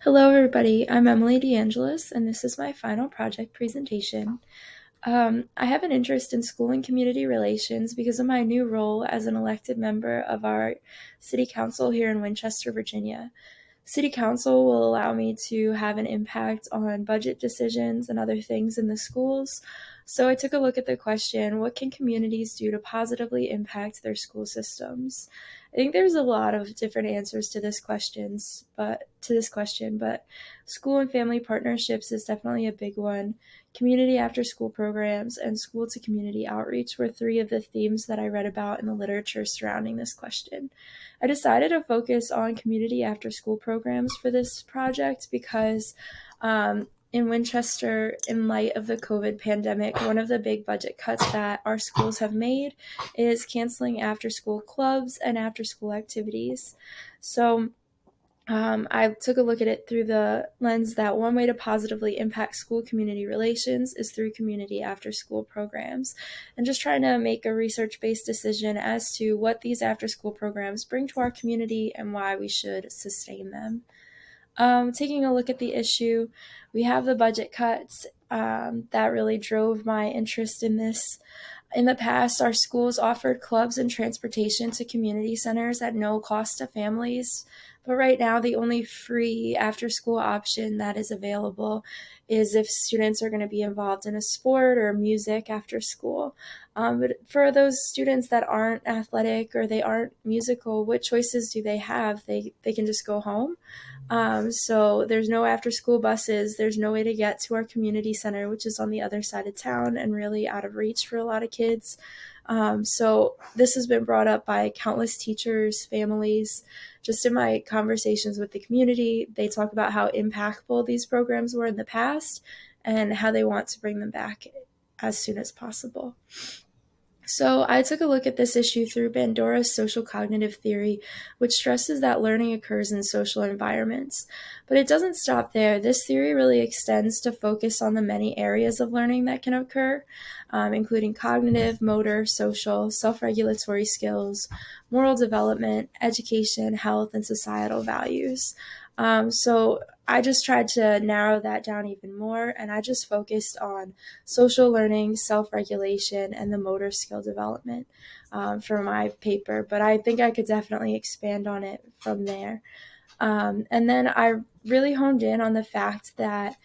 Hello, everybody. I'm Emily DeAngelis, and this is my final project presentation. I have an interest in school and community relations because of my new role as an elected member of our city council here in Winchester, Virginia. City council will allow me to have an impact on budget decisions and other things in the schools. So I took a look at the question, what can communities do to positively impact their school systems? I think there's a lot of different answers to this question, but school and family partnerships is definitely a big one. Community after school programs and school to community outreach were three of the themes that I read about in the literature surrounding this question. I decided to focus on community after school programs for this project because in Winchester, in light of the COVID pandemic, one of the big budget cuts that our schools have made is canceling after school clubs and after school activities. So I took a look at it through the lens that one way to positively impact school community relations is through community after school programs, and just trying to make a research based decision as to what these after school programs bring to our community and why we should sustain them. Taking a look at the issue, we have the budget cuts that really drove my interest in this. In the past, our schools offered clubs and transportation to community centers at no cost to families. But right now, the only free after school option that is available is if students are going to be involved in a sport or music after school. But for those students that aren't athletic or they aren't musical, what choices do they have? They can just go home. So there's no after school buses. There's no way to get to our community center, which is on the other side of town and really out of reach for a lot of kids. So this has been brought up by countless teachers, families. Just in my conversations with the community, they talk about how impactful these programs were in the past and how they want to bring them back as soon as possible. So I took a look at this issue through Bandura's social cognitive theory, which stresses that learning occurs in social environments. But it doesn't stop there. This theory really extends to focus on the many areas of learning that can occur, including cognitive, motor, social, self-regulatory skills, moral development, education, health, and societal values. So I just tried to narrow that down even more, and I just focused on social learning, self-regulation, and the motor skill development for my paper. But I think I could definitely expand on it from there. And then I really honed in on the fact that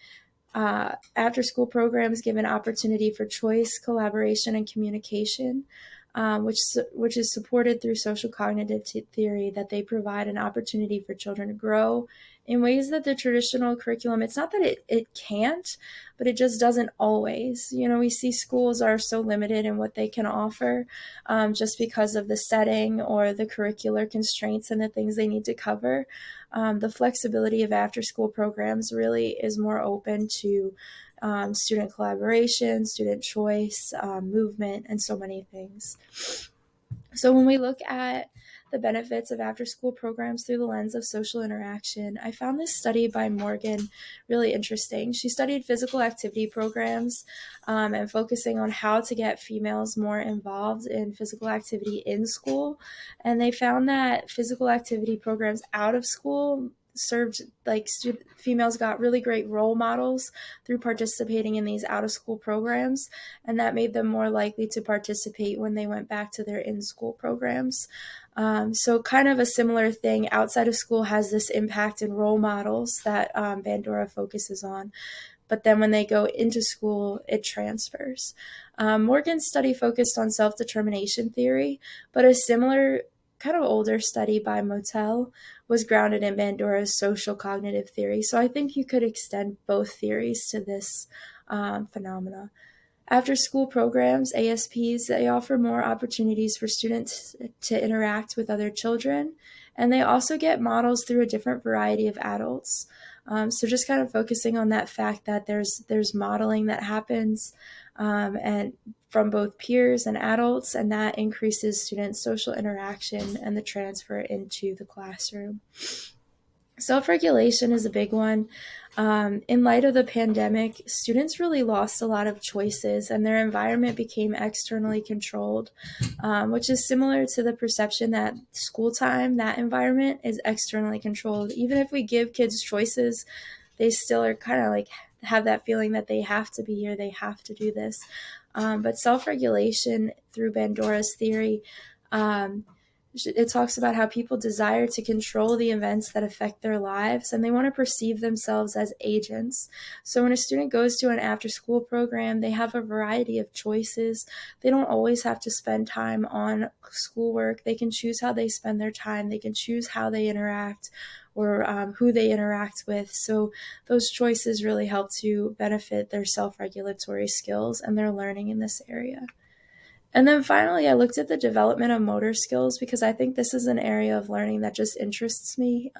after school programs give an opportunity for choice, collaboration, and communication, which is supported through social cognitive theory, that they provide an opportunity for children to grow in ways that the traditional curriculum, it's not that it can't, but it just doesn't always. We see schools are so limited in what they can offer just because of the setting or the curricular constraints and the things they need to cover. The flexibility of after school programs really is more open to student collaboration, student choice, movement, and so many things. So when we look at the benefits of after school programs through the lens of social interaction, I found this study by Morgan really interesting. She studied physical activity programs and focusing on how to get females more involved in physical activity in school. And they found that physical activity programs out of school served females got really great role models through participating in these out of school programs, and that made them more likely to participate when they went back to their in-school programs. So kind of a similar thing outside of school has this impact in role models that Bandura focuses on. But then when they go into school, it transfers. Morgan's study focused on self-determination theory, but a similar kind of older study by Motel was grounded in Bandura's social cognitive theory. So I think you could extend both theories to this phenomena. After school programs, ASPs, they offer more opportunities for students to interact with other children, and they also get models through a different variety of adults. So just kind of focusing on that fact that there's modeling that happens and from both peers and adults, and that increases students' social interaction and the transfer into the classroom. Self-regulation is a big one. In light of the pandemic, students really lost a lot of choices and their environment became externally controlled, which is similar to the perception that school time, that environment is externally controlled. Even if we give kids choices, they still are kind of like have that feeling that they have to be here, they have to do this. But self-regulation through Bandora's theory, um, it talks about how people desire to control the events that affect their lives and they want to perceive themselves as agents. So when a student goes to an after school program, they have a variety of choices. They don't always have to spend time on schoolwork. They can choose how they spend their time, they can choose how they interact or who they interact with. So those choices really help to benefit their self regulatory skills and their learning in this area. And then finally, I looked at the development of motor skills because I think this is an area of learning that just interests me.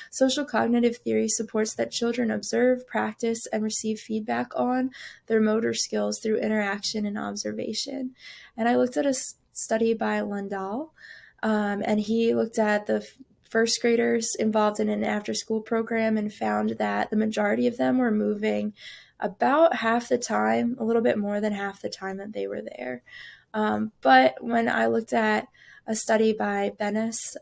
Social cognitive theory supports that children observe, practice, and receive feedback on their motor skills through interaction and observation. And I looked at a study by Lundahl, and he looked at the first graders involved in an after school program and found that the majority of them were moving about half the time, a little bit more than half the time that they were there. But when I looked at a study by Bennis,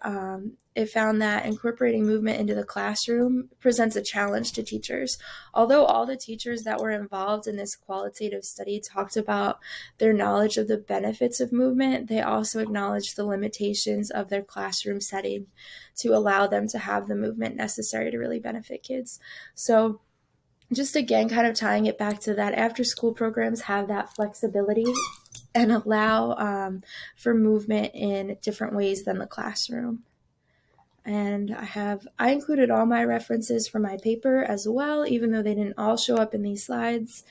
it found that incorporating movement into the classroom presents a challenge to teachers. Although all the teachers that were involved in this qualitative study talked about their knowledge of the benefits of movement, they also acknowledged the limitations of their classroom setting to allow them to have the movement necessary to really benefit kids. So just again, kind of tying it back to that, after school programs have that flexibility and allow for movement in different ways than the classroom. And I included all my references from my paper as well, even though they didn't all show up in these slides.